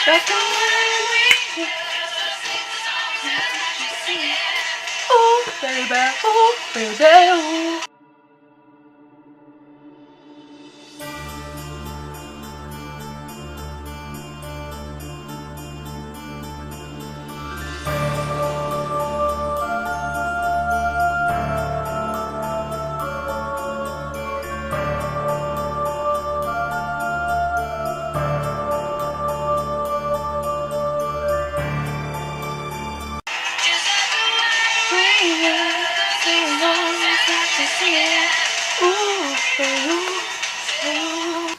That's the way. Oh, baby, oh, baby, oh.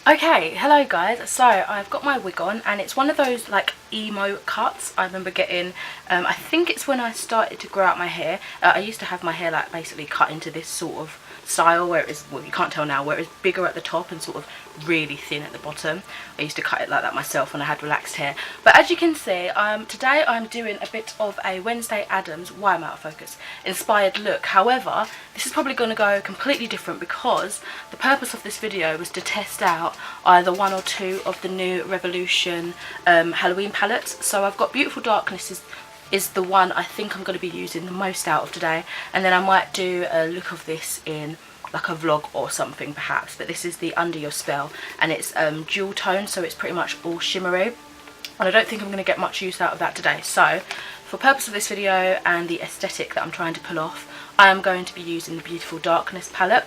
Okay, hello guys. So I've got my wig on and it's one of those like emo cuts I remember getting. I think it's when I started to grow out my hair. I used to have my hair like basically cut into this sort of style where it is, well, you can't tell now, where it's bigger at the top and sort of really thin at the bottom. I used to cut it like that myself when I had relaxed hair. But as you can see, today I'm doing a bit of a Wednesday Addams, why I'm out of focus, inspired look. However, this is probably going to go completely different because the purpose of this video was to test out either one or two of the new Revolution Halloween palettes. So I've got Beautiful Darkness is the one I think I'm going to be using the most out of today, and then I might do a look of this in like a vlog or something perhaps. But this is the Under Your Spell and it's dual tone, so it's pretty much all shimmery, and I don't think I'm going to get much use out of that today. So for purpose of this video and the aesthetic that I'm trying to pull off, I am going to be using the Beautiful Darkness palette.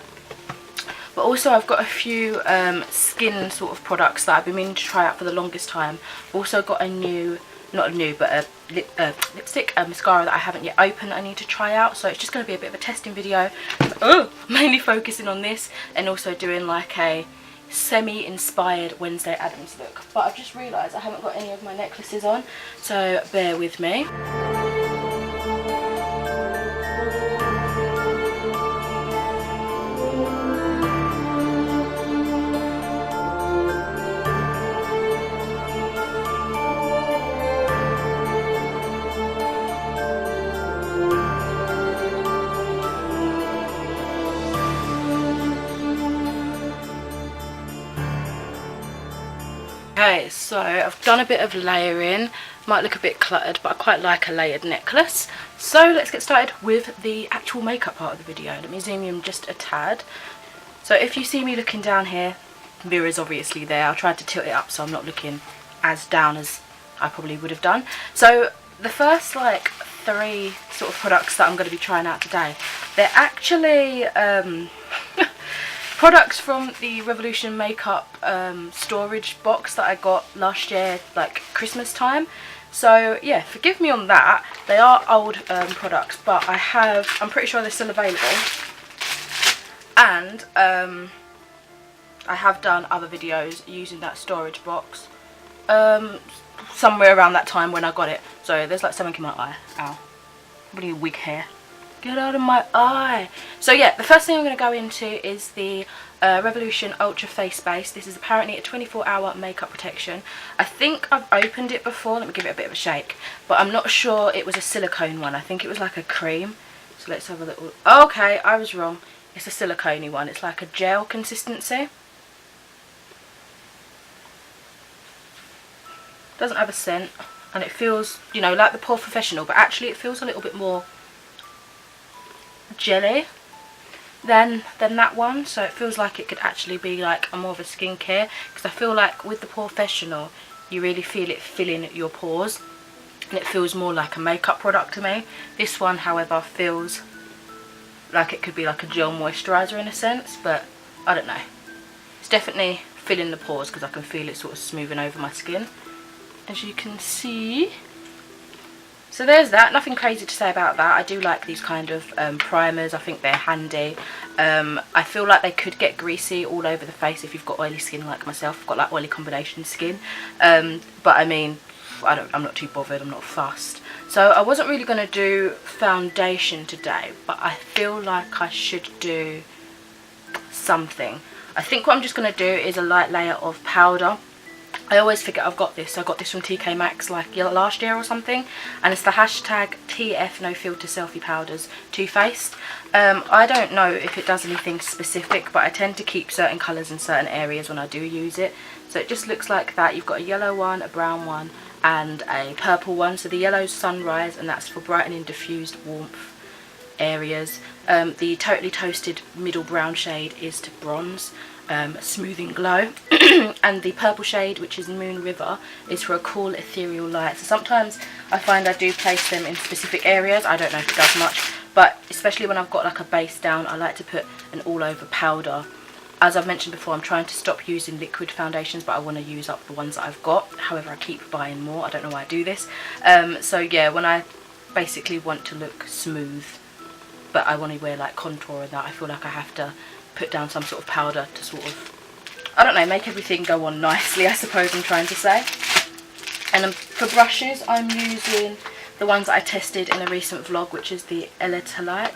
But also I've got a few skin sort of products that I've been meaning to try out for the longest time. I've also got a new, not a new, but a lipstick, a mascara that I haven't yet opened I need to try out. So it's just going to be a bit of a testing video. Mainly focusing on this and also doing like a semi-inspired Wednesday Addams look. But I've just realised I haven't got any of my necklaces on, so bear with me. Okay, so I've done a bit of layering. Might look a bit cluttered, but I quite like a layered necklace. So let's get started with the actual makeup part of the video. Let me zoom in just a tad. So if you see me looking down here, the mirror is obviously there. I tried to tilt it up so I'm not looking as down as I probably would have done. So the first like 3 sort of products that I'm going to be trying out today, they're actually products from the Revolution makeup storage box that I got last year, like Christmas time. So yeah, forgive me on that. They are old products, but I'm pretty sure they're still available. And I have done other videos using that storage box somewhere around that time when I got it. So there's like something in my eye. Ow. Really wig hair. Get out of my eye. So yeah, the first thing I'm going to go into is the Revolution Ultra Face Base. This is apparently a 24-hour makeup protection. I think I've opened it before. Let me give it a bit of a shake. But I'm not sure it was a silicone one. I think it was like a cream. So let's have a little... Okay, I was wrong. It's a silicone-y one. It's like a gel consistency. Doesn't have a scent. And it feels, you know, like the Pore Professional. But actually it feels a little bit more jelly than that one, so it feels like it could actually be like a more of a skincare, because I feel like with the Professional you really feel it filling your pores and it feels more like a makeup product to me. This one however feels like it could be like a gel moisturizer in a sense, but I don't know, it's definitely filling the pores because I can feel it sort of smoothing over my skin, as you can see. So there's that. Nothing crazy to say about that. I do like these kind of primers. I think they're handy. I feel like they could get greasy all over the face if you've got oily skin like myself. I've got like oily combination skin. But I mean, I'm not too bothered. I'm not fussed. So I wasn't really going to do foundation today, but I feel like I should do something. I think what I'm just going to do is a light layer of powder. I always forget I've got this. I got this from TK Maxx like last year or something, and it's the hashtag TF No Filter Selfie Powders Too Faced. I don't know if it does anything specific, but I tend to keep certain colours in certain areas when I do use it. So it just looks like that. You've got a yellow one, a brown one, and a purple one. So the yellow's Sunrise, and that's for brightening diffused warmth areas. The Totally Toasted middle brown shade is to bronze, smoothing glow. And the purple shade, which is Moon River, is for a cool ethereal light. So sometimes I find I do place them in specific areas. I don't know if it does much, but especially when I've got like a base down, I like to put an all over powder. As I've mentioned before, I'm trying to stop using liquid foundations, but I want to use up the ones that I've got. However, I keep buying more. I don't know why I do this. So yeah, when I basically want to look smooth, but I want to wear like contour and that, I feel like I have to put down some sort of powder to sort of, I don't know, make everything go on nicely, I suppose I'm trying to say. And for brushes, I'm using the ones that I tested in a recent vlog, which is the Elite, I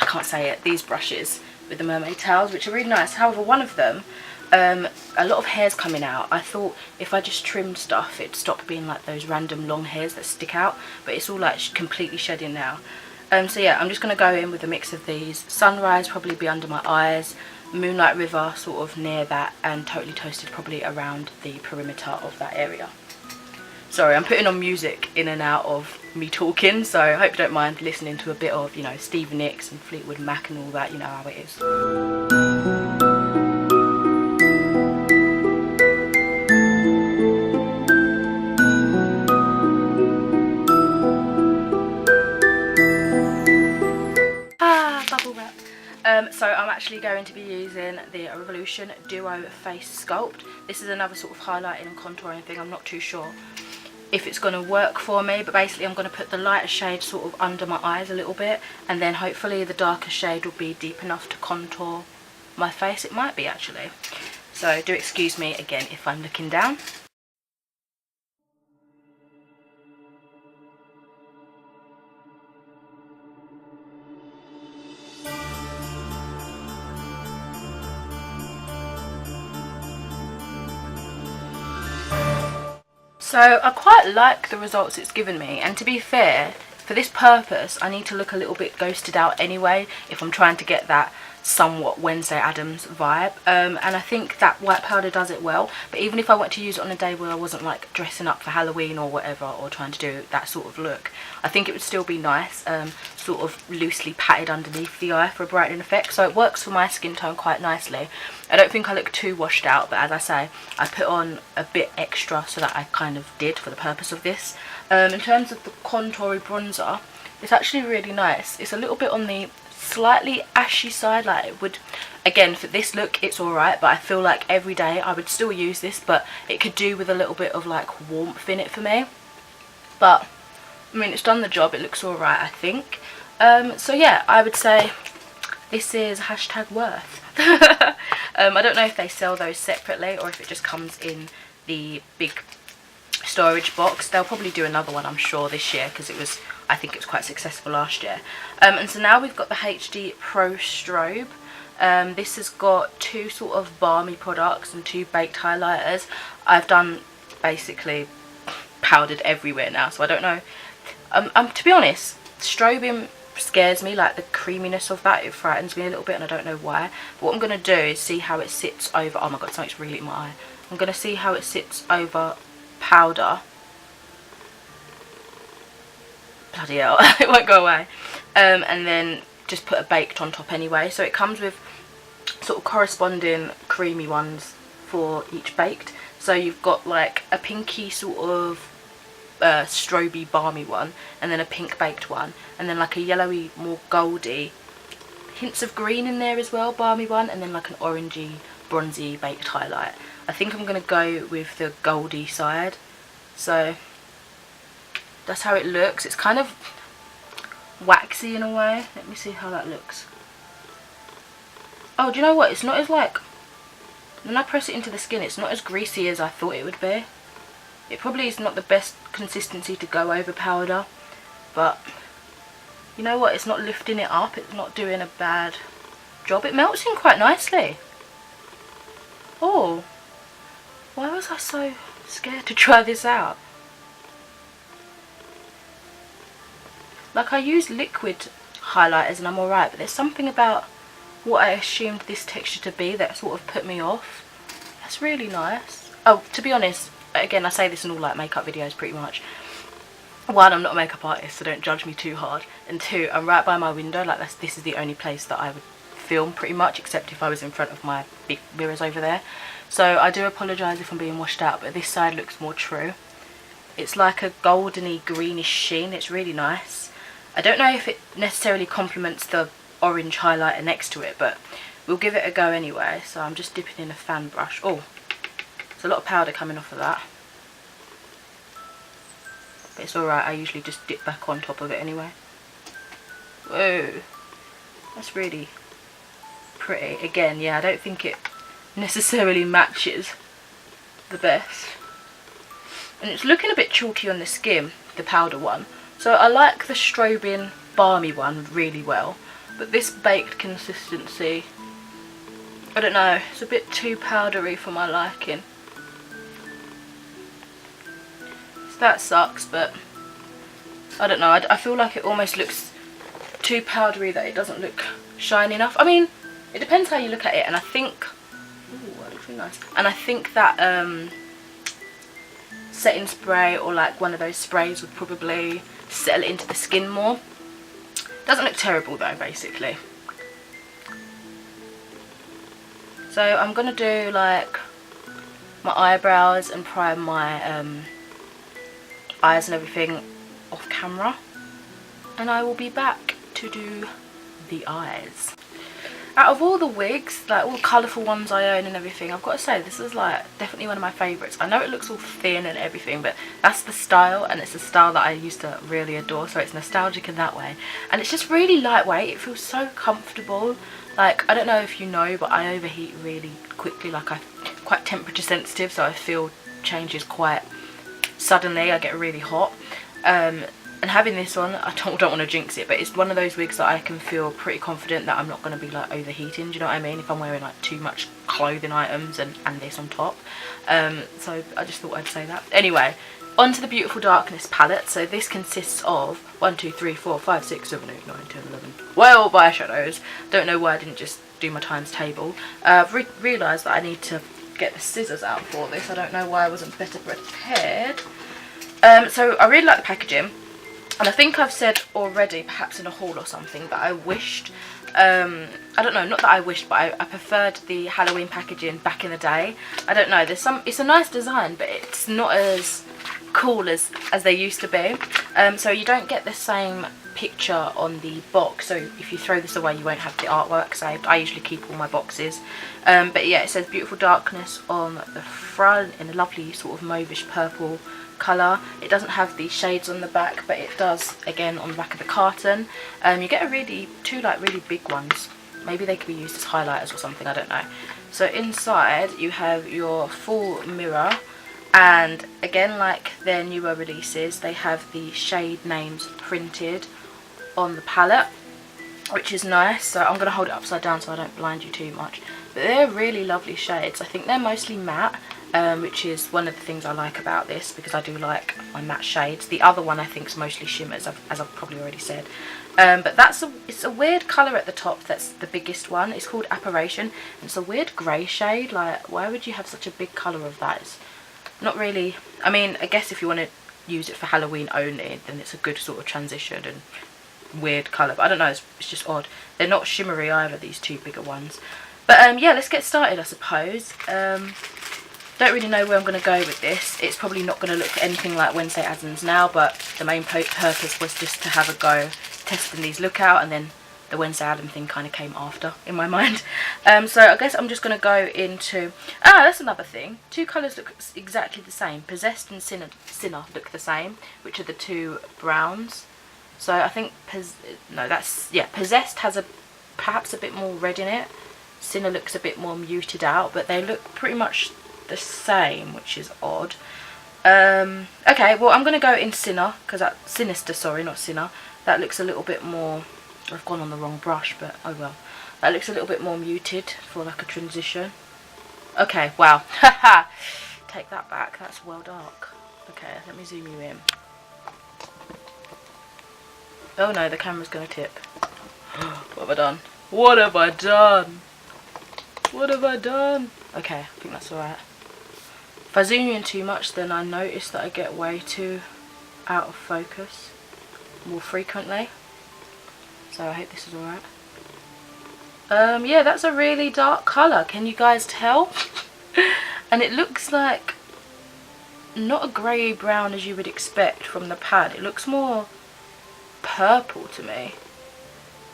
can't say it, these brushes with the mermaid tails, which are really nice. However, one of them, a lot of hair's coming out. I thought if I just trimmed stuff, it'd stop being like those random long hairs that stick out, but it's all like completely shedding now. So yeah, I'm just going to go in with a mix of these. Sunrise probably be under my eyes, Moonlight River sort of near that, and Totally Toasted probably around the perimeter of that area. Sorry, I'm putting on music in and out of me talking, so I hope you don't mind listening to a bit of, you know, Stevie Nicks and Fleetwood Mac and all that, you know how it is. Bubble wrap. So I'm actually going to be using the Revolution Duo Face Sculpt. This is another sort of highlighting and contouring thing. I'm not too sure if it's going to work for me, but basically I'm going to put the lighter shade sort of under my eyes a little bit, and then hopefully the darker shade will be deep enough to contour my face. It might be actually. So do excuse me again if I'm looking down. So I quite like the results it's given me, and to be fair, for this purpose I need to look a little bit ghosted out anyway if I'm trying to get that somewhat Wednesday Addams vibe, and I think that white powder does it well. But even if I went to use it on a day where I wasn't like dressing up for Halloween or whatever, or trying to do that sort of look, I think it would still be nice, sort of loosely patted underneath the eye for a brightening effect. So it works for my skin tone quite nicely. I don't think I look too washed out, but as I say, I put on a bit extra so that I kind of did for the purpose of this. In terms of the contouring bronzer, it's actually really nice. It's a little bit on the slightly ashy side, like it would, again for this look it's alright, but I feel like every day I would still use this, but it could do with a little bit of like warmth in it for me. But I mean, it's done the job, it looks alright I think. So yeah, I would say this is #worth. I don't know if they sell those separately or if it just comes in the big storage box. They'll probably do another one I'm sure this year, because it was, I think it was quite successful last year. And so now we've got the HD Pro Strobe. This has got two sort of balmy products and two baked highlighters. I've done basically powdered everywhere now, so I don't know. To be honest, strobing scares me, like the creaminess of that, it frightens me a little bit, and I don't know why. But what I'm going to do is see how it sits over, oh my god, something's really in my eye. I'm going to see how it sits over powder. Bloody hell, it won't go away. And then just put a baked on top anyway. So it comes with sort of corresponding creamy ones for each baked. So you've got like a pinky sort of stroby balmy one, and then a pink baked one, and then like a yellowy more goldy, hints of green in there as well, balmy one, and then like an orangey bronzy baked highlight. I think I'm going to go with the goldy side. So that's how it looks. It's kind of waxy in a way. Let me see how that looks. Oh, do you know what? It's not as like, when I press it into the skin, it's not as greasy as I thought it would be. It probably is not the best consistency to go over powder, but you know what? It's not lifting it up. It's not doing a bad job. It melts in quite nicely. Oh, why was I so scared to try this out? Like, I use liquid highlighters and I'm alright, but there's something about what I assumed this texture to be that sort of put me off. That's really nice. Oh, to be honest, again, I say this in all like makeup videos pretty much. One, I'm not a makeup artist, so don't judge me too hard. And two, I'm right by my window, like this is the only place that I would film pretty much, except if I was in front of my big mirrors over there. So I do apologise if I'm being washed out, but this side looks more true. It's like a goldeny greenish sheen. It's really nice. I don't know if it necessarily complements the orange highlighter next to it, but we'll give it a go anyway. So I'm just dipping in a fan brush. Oh, there's a lot of powder coming off of that, but it's alright, I usually just dip back on top of it anyway. Whoa, that's really pretty. Again, yeah, I don't think it necessarily matches the best. And it's looking a bit chalky on the skin, the powder one. So I like the strobing balmy one really well, but this baked consistency, I don't know, it's a bit too powdery for my liking. So that sucks, but I don't know, I feel like it almost looks too powdery, that it doesn't look shiny enough. I mean, it depends how you look at it, and I think, ooh, that looks really nice. And I think that setting spray or like one of those sprays would probably settle it into the skin more. Doesn't look terrible though, basically. So I'm gonna do like my eyebrows and prime my eyes and everything off camera, and I will be back to do the eyes. Out of all the wigs, like all the colourful ones I own and everything, I've got to say this is like definitely one of my favourites. I know it looks all thin and everything, but that's the style, and it's a style that I used to really adore, so it's nostalgic in that way. And it's just really lightweight, it feels so comfortable. Like, I don't know if you know, but I overheat really quickly. Like, I'm quite temperature sensitive, so I feel changes quite suddenly. I get really hot. And having this on, I don't want to jinx it, but it's one of those wigs that I can feel pretty confident that I'm not going to be like overheating, do you know what I mean, if I'm wearing like too much clothing items and this on top. So I just thought I'd say that. Anyway, onto the Beautiful Darkness palette. So this consists of 1, 2, 3, 4, 5, 6, 7, 8, 9, 10, 11, 12 eyeshadows. Don't know why I didn't just do my times table. I've realised that I need to get the scissors out for this. I don't know why I wasn't better prepared. So I really like the packaging. And I think I've said already, perhaps in a haul or something, that I wished, I don't know, not that I wished, but I preferred the Halloween packaging back in the day. I don't know, it's a nice design, but it's not as cool as they used to be. So you don't get the same picture on the box, so if you throw this away you won't have the artwork saved. I usually keep all my boxes. But yeah, it says Beautiful Darkness on the front in a lovely sort of mauvish purple colour. It doesn't have the shades on the back, but it does again on the back of the carton. You get two like really big ones. Maybe they could be used as highlighters or something, I don't know. So inside you have your full mirror, and again, like their newer releases, they have the shade names printed on the palette, which is nice. So I'm going to hold it upside down so I don't blind you too much, but they're really lovely shades. I think they're mostly matte, which is one of the things I like about this, because I do like my matte shades. The other one I think is mostly shimmers, as I've probably already said. But it's a weird colour at the top. That's the biggest one. It's called Apparition. And it's a weird grey shade. Like, why would you have such a big colour of that? It's not really, I mean, I guess if you want to use it for Halloween only, then it's a good sort of transition and weird colour. But I don't know, it's just odd. They're not shimmery either, these two bigger ones. But yeah, let's get started, I suppose. Don't really know where I'm going to go with this. It's probably not going to look anything like Wednesday Addams now, but the main purpose was just to have a go testing these look out, and then the Wednesday Addams thing kind of came after in my mind. So I guess I'm just going to go into, that's another thing. Two colours look exactly the same. Possessed and Sinner look the same, which are the two browns. So I think, Possessed has perhaps a bit more red in it. Sinner looks a bit more muted out, but they look pretty much the same, which is odd. Okay, well I'm going to go in Sinister, sorry, not Sinner. That looks a little bit more, I've gone on the wrong brush, but oh well. That looks a little bit more muted for like a transition. Okay, wow. Haha. Take that back, that's well dark. Okay, let me zoom you in. Oh no, the camera's going to tip. What have I done? What have I done? What have I done? Okay, I think that's alright. If I zoom in too much, then I notice that I get way too out of focus more frequently. So I hope this is alright. Yeah, that's a really dark colour. Can you guys tell? And it looks like not a grey brown as you would expect from the pad. It looks more purple to me.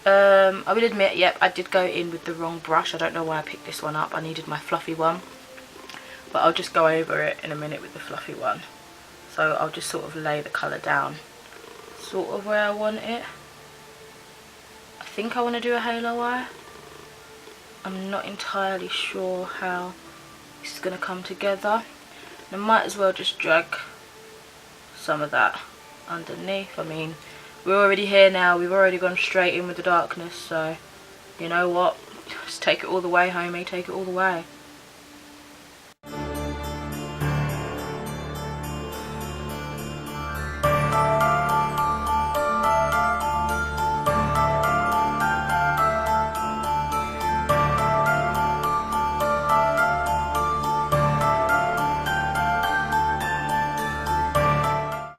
I will admit, yep, I did go in with the wrong brush. I don't know why I picked this one up. I needed my fluffy one. But I'll just go over it in a minute with the fluffy one. So I'll just sort of lay the colour down sort of where I want it. I think I want to do a halo eye. I'm not entirely sure how this is going to come together. And I might as well just drag some of that underneath. I mean, we're already here now. We've already gone straight in with the darkness. So, you know what? Just take it all the way, homie. Take it all the way.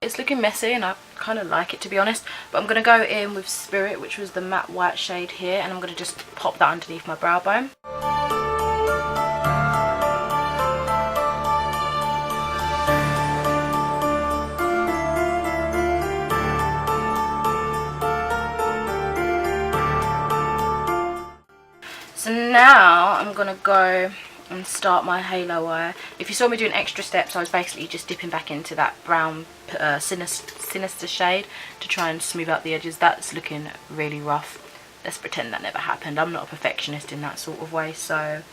It's looking messy and I kind of like it, to be honest, but I'm going to go in with Spirit, which was the matte white shade here, and I'm going to just pop that underneath my brow bone. So now I'm going to go and start my halo eye. If you saw me doing extra steps, I was basically just dipping back into that brown sinister shade to try and smooth out the edges. That's looking really rough. Let's pretend that never happened. I'm not a perfectionist in that sort of way, so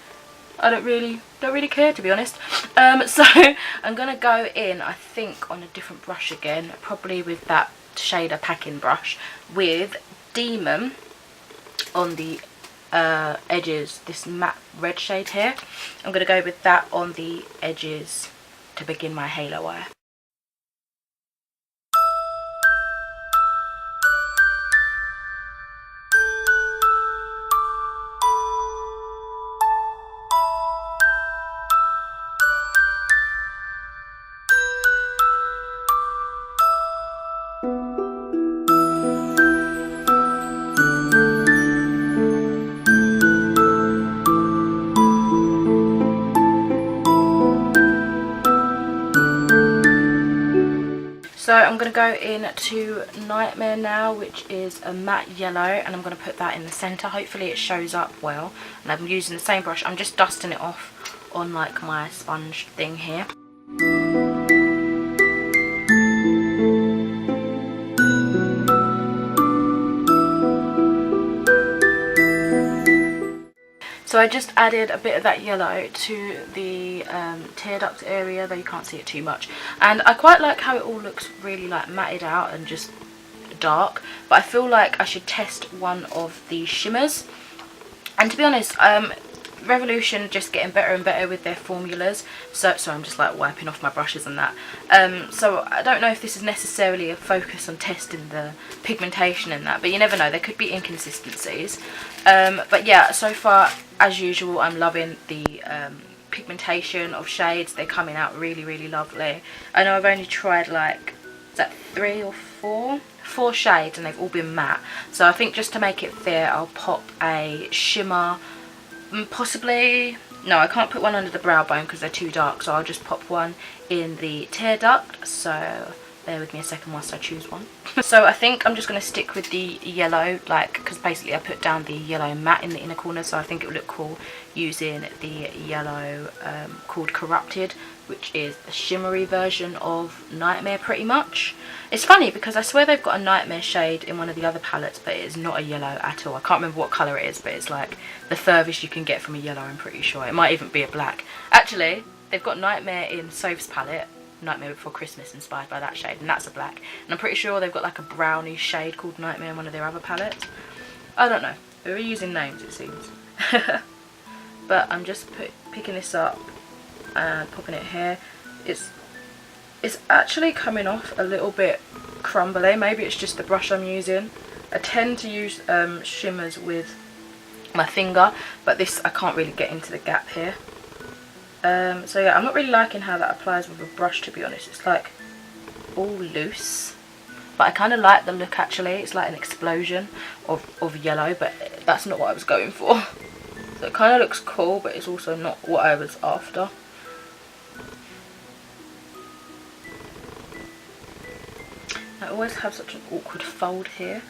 I don't really care, to be honest. So I'm gonna go in, I think, on a different brush again, probably with that shader packing brush with Demon on the edges, this matte red shade here. I'm going to go with that on the edges to begin my halo eye. So I'm going to go in to Nightmare now, which is a matte yellow, and I'm going to put that in the centre. Hopefully it shows up well. And I'm using the same brush. I'm just dusting it off on like my sponge thing here. So I just added a bit of that yellow to the tear duct area, though you can't see it too much. And I quite like how it all looks really like matted out and just dark. But I feel like I should test one of the shimmers. And to be honest, Revolution just getting better and better with their formulas. So I'm just like wiping off my brushes and that. So I don't know if this is necessarily a focus on testing the pigmentation and that, but you never know, there could be inconsistencies. But yeah, so far as usual, I'm loving the pigmentation of shades. They're coming out really lovely. I know I've only tried like, is that 3 or 4? 4 shades, and they've all been matte. So I think just to make it fair, I'll pop a shimmer. Possibly, no, I can't put one under the brow bone because they're too dark, so I'll just pop one in the tear duct. So bear with me a second whilst I choose one. So I think I'm just going to stick with the yellow, like, because basically I put down the yellow matte in the inner corner, so I think it would look cool using the yellow called Corrupted, which is the shimmery version of Nightmare pretty much. It's funny because I swear they've got a Nightmare shade in one of the other palettes, but it is not a yellow at all. I can't remember what colour it is, but it's like the furthest you can get from a yellow, I'm pretty sure. It might even be a black. Actually, they've got Nightmare in Soph's palette, Nightmare Before Christmas, inspired by that shade, and that's a black. And I'm pretty sure they've got like a brownie shade called Nightmare in one of their other palettes. I don't know. They're reusing names, it seems. But I'm just picking this up and popping it here. It's actually coming off a little bit crumbly. Maybe it's just the brush I'm using. I tend to use shimmers with my finger, but this I can't really get into the gap here. So yeah, I'm not really liking how that applies with a brush, to be honest. It's like all loose, but I kind of like the look actually. It's like an explosion of yellow, but that's not what I was going for. So it kind of looks cool, but it's also not what I was after. I always have such an awkward fold here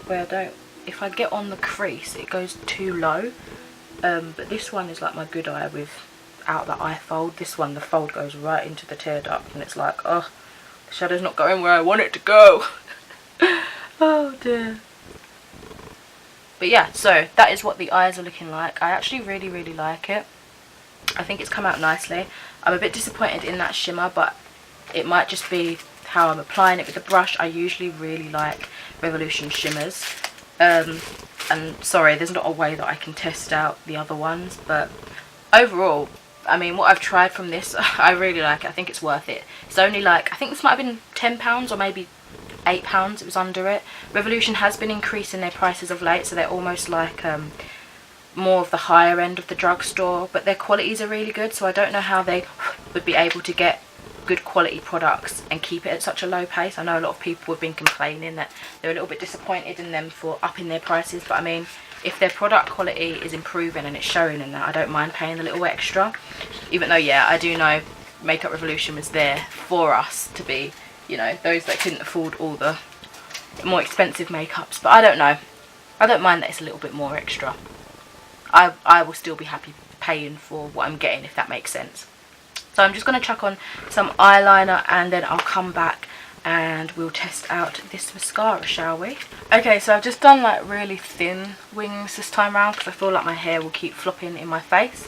where I don't, if I get on the crease it goes too low, but this one is like my good eye without that eye fold. This one, the fold goes right into the tear duct and it's like, oh, the shadow's not going where I want it to go. Oh dear. But yeah, so that is what the eyes are looking like. I actually really like it. I think it's come out nicely. I'm a bit disappointed in that shimmer, but it might just be how I'm applying it with the brush. I usually really like Revolution shimmers. And sorry, there's not a way that I can test out the other ones, but overall, I mean, what I've tried from this, I really like it. I think it's worth it. It's only like, I think this might have been £10 or maybe £8. It was under it. Revolution has been increasing their prices of late, so they're almost like more of the higher end of the drugstore, but their qualities are really good, so I don't know how they would be able to get good quality products and keep it at such a low pace. I know a lot of people have been complaining that they're a little bit disappointed in them for upping their prices, but I mean, if their product quality is improving and it's showing in that, I don't mind paying a little extra. Even though, yeah, I do know Makeup Revolution was there for us to be, you know, those that couldn't afford all the more expensive makeups. But I don't know, I don't mind that it's a little bit more extra. I will still be happy paying for what I'm getting, if that makes sense. So I'm just going to chuck on some eyeliner and then I'll come back and we'll test out this mascara, shall we? Okay, so I've just done like really thin wings this time around because I feel like my hair will keep flopping in my face.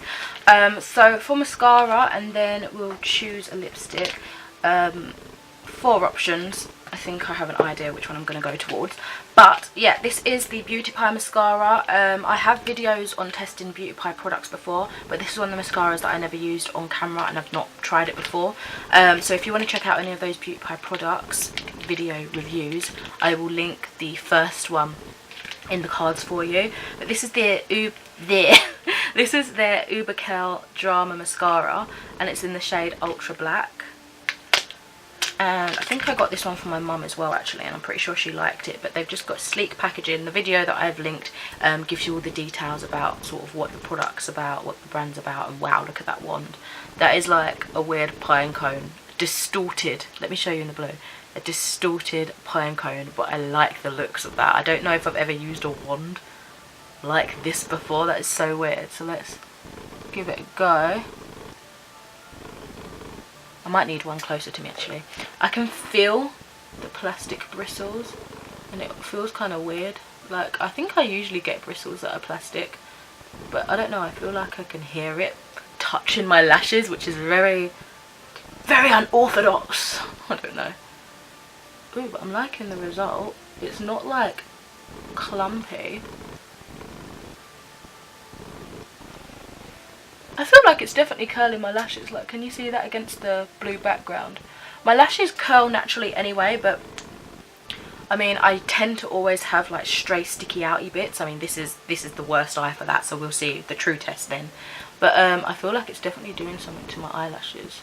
So for mascara, and then we'll choose a lipstick. 4 options. I think I have an idea which one I'm going to go towards. But yeah, this is the Beauty Pie mascara. I have videos on testing Beauty Pie products before, but this is one of the mascaras that I never used on camera and I've not tried it before. So if you want to check out any of those Beauty Pie products, video reviews, I will link the first one in the cards for you. But this is their this is their Uber Curl Drama Mascara, and it's in the shade Ultra Black. And I think I got this one from my mum as well actually, and I'm pretty sure she liked it. But they've just got sleek packaging. The video that I've linked gives you all the details about sort of what the product's about, what the brand's about, and wow, look at that wand. That is like a weird pine cone, distorted. Let me show you in the blue. A distorted pine cone, but I like the looks of that. I don't know if I've ever used a wand like this before. That is so weird. So let's give it a go. I might need one closer to me actually. I can feel the plastic bristles and it feels kind of weird. Like, I think I usually get bristles that are plastic, but I don't know, I feel like I can hear it touching my lashes, which is very unorthodox. I don't know. Ooh, but I'm liking the result. It's not like clumpy. I feel like it's definitely curling my lashes. Like, can you see that against the blue background? My lashes curl naturally anyway, but I mean, I tend to always have like stray sticky outy bits. I mean, this is the worst eye for that, so we'll see the true test then. But I feel like it's definitely doing something to my eyelashes.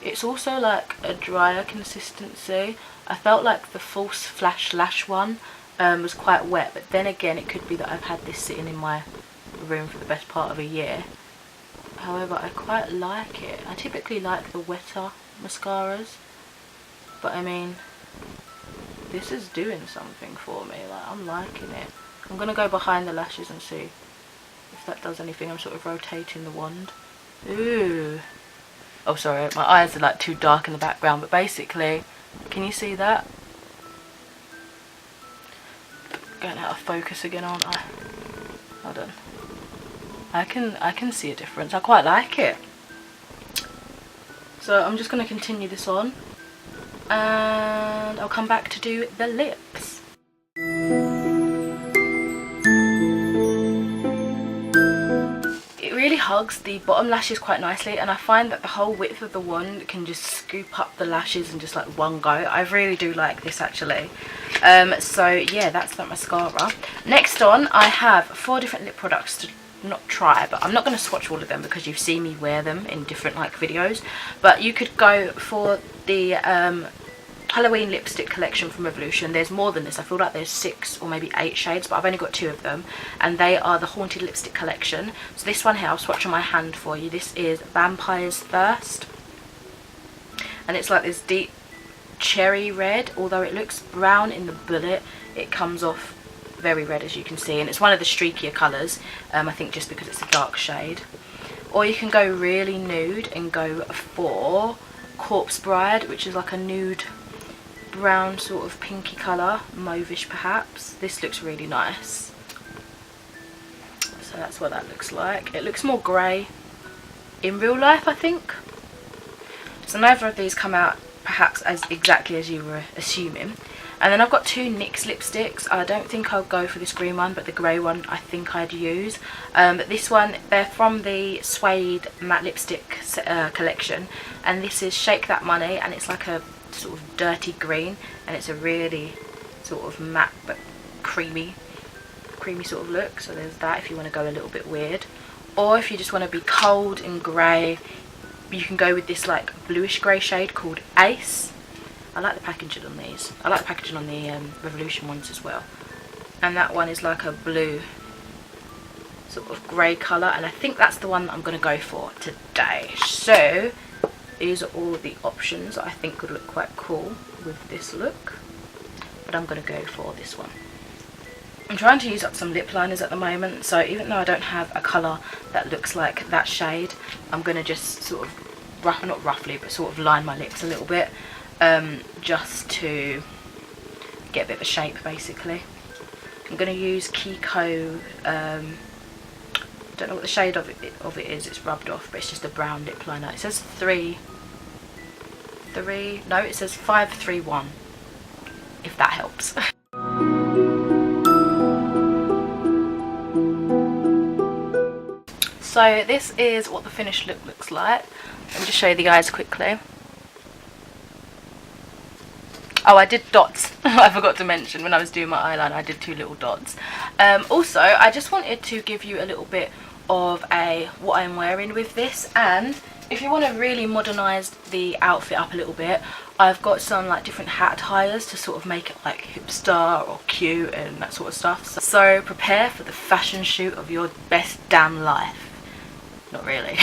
It's also like a drier consistency. I felt like the false flash lash one was quite wet, but then again, it could be that I've had this sitting in my room for the best part of a year. However, I quite like it. I typically like the wetter mascaras, but I mean, this is doing something for me. Like, I'm liking it. I'm gonna go behind the lashes and see if that does anything. I'm sort of rotating the wand. Ooh. Oh, sorry, my eyes are like too dark in the background, but basically, can you see that? Going out of focus again, aren't I? Hold on. I can see a difference. I quite like it. So I'm just going to continue this on and I'll come back to do the lips. It really hugs the bottom lashes quite nicely, and I find that the whole width of the wand can just scoop up the lashes in just like one go. I really do like this actually. So yeah, that's that mascara. Next on, I have 4 different lip products to not try, but I'm not going to swatch all of them because you've seen me wear them in different like videos. But you could go for the Halloween lipstick collection from Revolution. There's more than this. I feel like there's 6 or maybe 8 shades, but I've only got 2 of them, and they are the Haunted Lipstick collection. So this one here, I'll swatch on my hand for you. This is Vampire's Thirst, and it's like this deep cherry red. Although it looks brown in the bullet, it comes off very red, as you can see, and it's one of the streakier colours, I think just because it's a dark shade. Or you can go really nude and go for Corpse Bride, which is like a nude brown sort of pinky colour, mauvish perhaps. This looks really nice. So that's what that looks like. It looks more grey in real life, I think. So neither of these come out perhaps as exactly as you were assuming. And then I've got 2 NYX lipsticks. I don't think I'll go for this green one, but the grey one I think I'd use. But this one, they're from the Suede matte lipstick collection, and this is Shake That Money, and it's like a sort of dirty green, and it's a really sort of matte but creamy sort of look. So there's that if you want to go a little bit weird. Or if you just want to be cold and grey, you can go with this like bluish grey shade called Ace. I like the packaging on these. I like the packaging on the Revolution ones as well. And that one is like a blue sort of grey colour, and I think that's the one that I'm going to go for today. So these are all the options that I think would look quite cool with this look, but I'm going to go for this one. I'm trying to use up some lip liners at the moment, so even though I don't have a colour that looks like that shade, I'm going to just sort of, not roughly, but sort of line my lips a little bit, just to get a bit of a shape basically. I'm going to use Kiko, I don't know what the shade of it is, it's rubbed off, but it's just a brown lip liner. It says no, it says 531, if that helps. So this is what the finished look looks like. Let me just show you the eyes quickly. Oh, I did dots. I forgot to mention when I was doing my eyeliner, I did 2 little dots. Also, I just wanted to give you a little bit of what I'm wearing with this, and if you want to really modernise the outfit up a little bit, I've got some like different hat attires to sort of make it like hipster or cute and that sort of stuff. So prepare for the fashion shoot of your best damn life. Not really.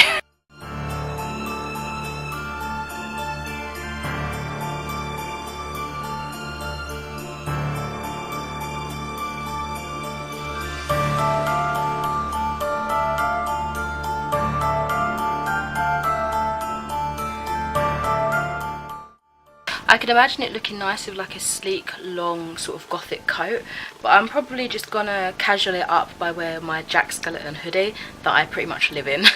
I could imagine it looking nice with like a sleek, long sort of gothic coat, but I'm probably just gonna casual it up by wearing my Jack Skellington hoodie that I pretty much live in.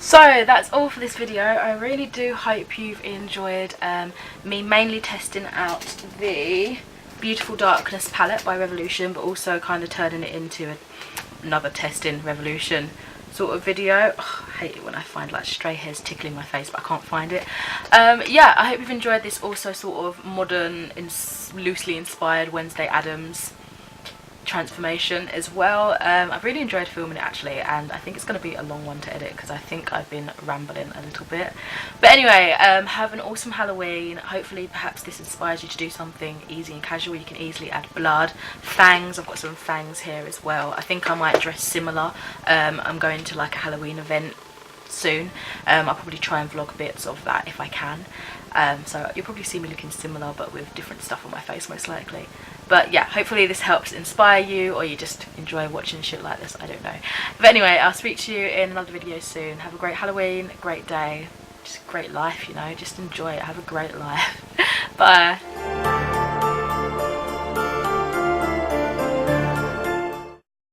So that's all for this video. I really do hope you've enjoyed me mainly testing out the Beautiful Darkness palette by Revolution, but also kind of turning it into another testing Revolution sort of video. Oh, I hate it when I find like stray hairs tickling my face but I can't find it. Yeah, I hope you've enjoyed this also sort of modern, loosely inspired Wednesday Addams transformation as well. I've really enjoyed filming it actually, and I think it's going to be a long one to edit because I think I've been rambling a little bit. But anyway, have an awesome Halloween. Hopefully perhaps this inspires you to do something easy and casual. You can easily add blood, fangs. I've got some fangs here as well. I think I might dress similar. I'm going to like a Halloween event soon. I'll probably try and vlog bits of that if I can. So you'll probably see me looking similar but with different stuff on my face most likely. But yeah, hopefully this helps inspire you, or you just enjoy watching shit like this, I don't know. But anyway, I'll speak to you in another video soon. Have a great Halloween, great day, just great life, you know, just enjoy it, have a great life. Bye.